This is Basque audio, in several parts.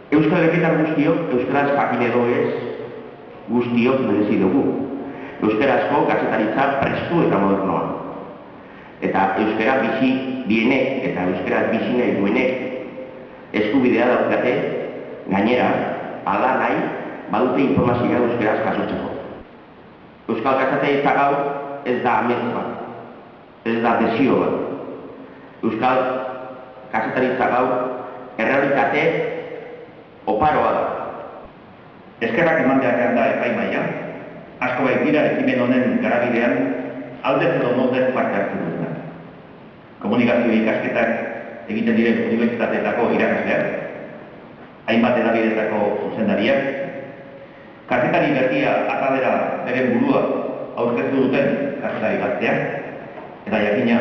Euskal Herritar guztiok, euskaraz jakin edo ez, guztiok merezi dugu. Euskarazko kazetaritza prestu eta modernoa. Eta euskara bizi dienek eta euskaraz bizi nahi duenek eskubidea daukate, gainera, ala nahi, badute informazioa euskaraz jasotzeko. Euskal kazetaritza gaur ez da amets bat, ez da desio bat. Euskal kazetaritza gaur errealitate oparoa da. Eskerrak eman beharrean da epaimaia, asko baitira ekimen honen garabidean aldez edo moldez parte hartzen dutenak. Komunikazio ikasketak egiten diren unibertsitateetako irakasleak, hainbat edabidetako zuzendariak, kazetari berria atalera bere burua aurkeztu duten kazetari gazteak, eta jakina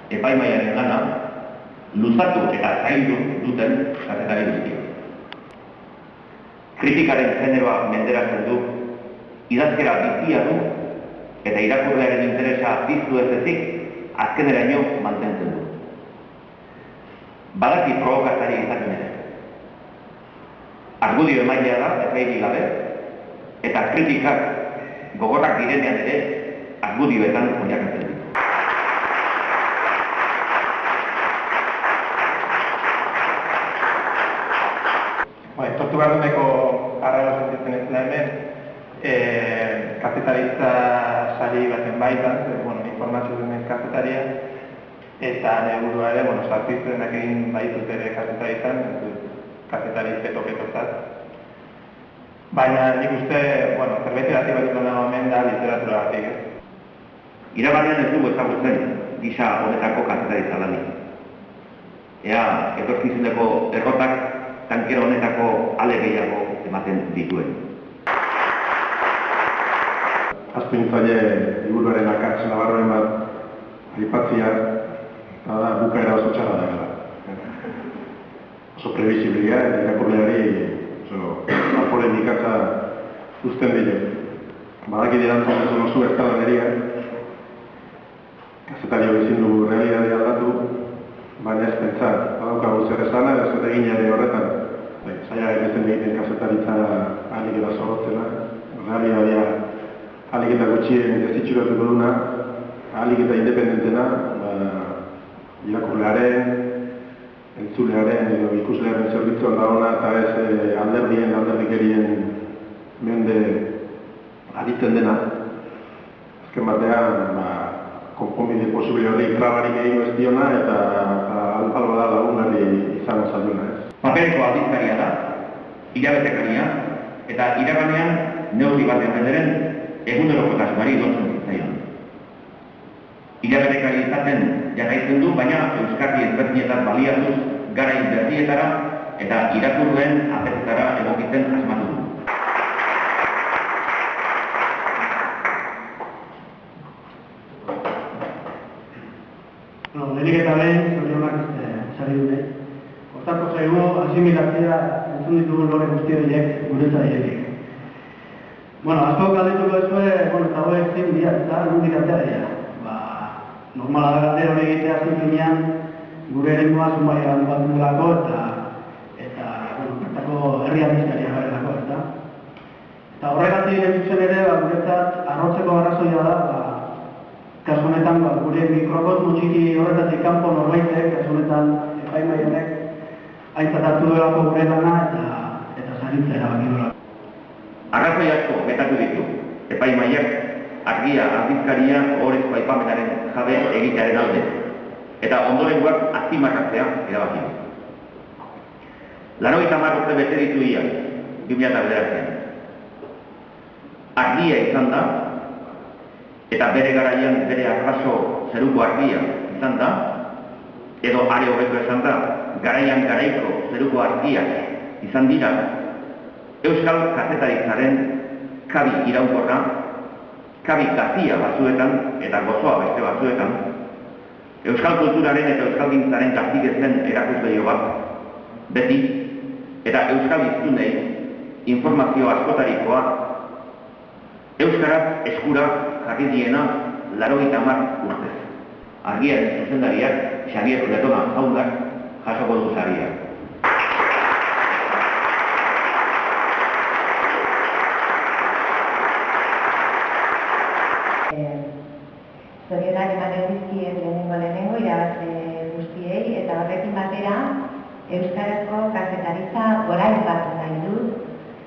epaimaiaren lana luzatu eta zaindu duten kazetari guztiak. Kritikaren generoa menderatzen du, idazkera bizia du, eta irakurlearen interesa piztu ez ezik, azkeneraino mantentzen du. Badaki provokatzaile izaten ere. Argudio emailea da, epairik gabe, eta kritikak gogorrak direnean ere, argudioetan oinarritzen du. Tortugarruneko arrela sentitzen ez da hemen, kazetaritza sari baten baitan, informazio duen kazetaria, eta nire burua ere, sartitzenak egin baitut ere kazetaritzan, kazetari peto-petotzat. Baina nik uste, zerbait edati bat dut nago hemen da literatura batik. Iragarrian ez dugu ezagutzen gisa honetako kazetaritza lanik. Ea, etorkizuneko errotak tankero honetako ale gehiago ematen dituen. Azpintzaile liburuaren akats nabarroen bat aipatzia, eta da bukaera oso txarra da gara. Oso previsibilia eta irakurleari alporen ikatza uzten dile. Badakide dantzan ez oso ez da laneria, kazetario ezin du realidadea aldatu, baina ez pentsat, badaukagu zer esana, ez eta eginare horretan. Zaila egiten egiten kazetaritza ahalik eta zorrotzena, realidadea ahalik eta gutxien desitxuratuko duna, ahalik eta independentena, irakurlearen, entzulearen edo ikuslearen zerbitzuan da ona, eta ez alderdikerien mende aditzen dena. Azken batean, konponbide posible hori trabarik egin ez diona eta alba da lagungarri izan zaiona ez. Papereko aldizkaria da, hilabetekaria, eta iraganean neurri batean bederen egunerokotasunari lotzen zitzaion. Hilabetekari izaten jarraitzen du, baina euskarri ezberdinetan baliatuz garain berdietara eta irakurleen apetetara egokitzen asmatu du. Lehenik eta behin, zorionak sari dute. Kostako zaigu, asimilatzea entzun ditugun lore guzti horiek guretzat diretik. Asko galdetuko ezue, eta horiek zein dira, eta nondik atera dira. Normala da galdera hori egitea zinkinean, gure erekoa zunbai bat delako eta bertako herria bizkaria garelako, eta. Eta horregatik egitzen ere, guretzat arrotzeko arrazoia da, kasu honetan, gure mikrokosmo txiki horretatik kanpo norbaitek, kasu honetan epaimai honek, aintzat hartu duelako gure lana eta zaritza erabaki duelako. Arrazoi asko betatu ditu, epaimaiak argia aldizkaria ohorezko aipamenaren jabe egitearen alde, eta ondorengoak azpimarratzea erabaki du. 90 urte bete ditu ia, 2009an. Argia izan da, eta bere garaian bere arraso zeruko argia izan da, edo are hobeto esan da, garaian garaiko zeruko argiak izan dira, euskal kazetaritzaren kabi iraunkorra, kabi gazia batzuetan eta gozoa beste batzuetan, Euskal kulturaren eta euskalgintzaren gaztikezen erakusleio bat, beti, eta euskal hiztunei informazio askotarikoa, euskaraz eskura jarri diena 80 urtez. Argiaren zuzendariak, Xabier Letona jaunak, jasoko du saria. Zorionak eman dizkiet lehenengo irabazle guztiei, eta horrekin batera euskarazko kazetaritza goraipatu nahi dut,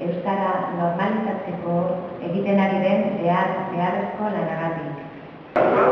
euskara normalizatzeko egiten ari den beharrezko lanagatik.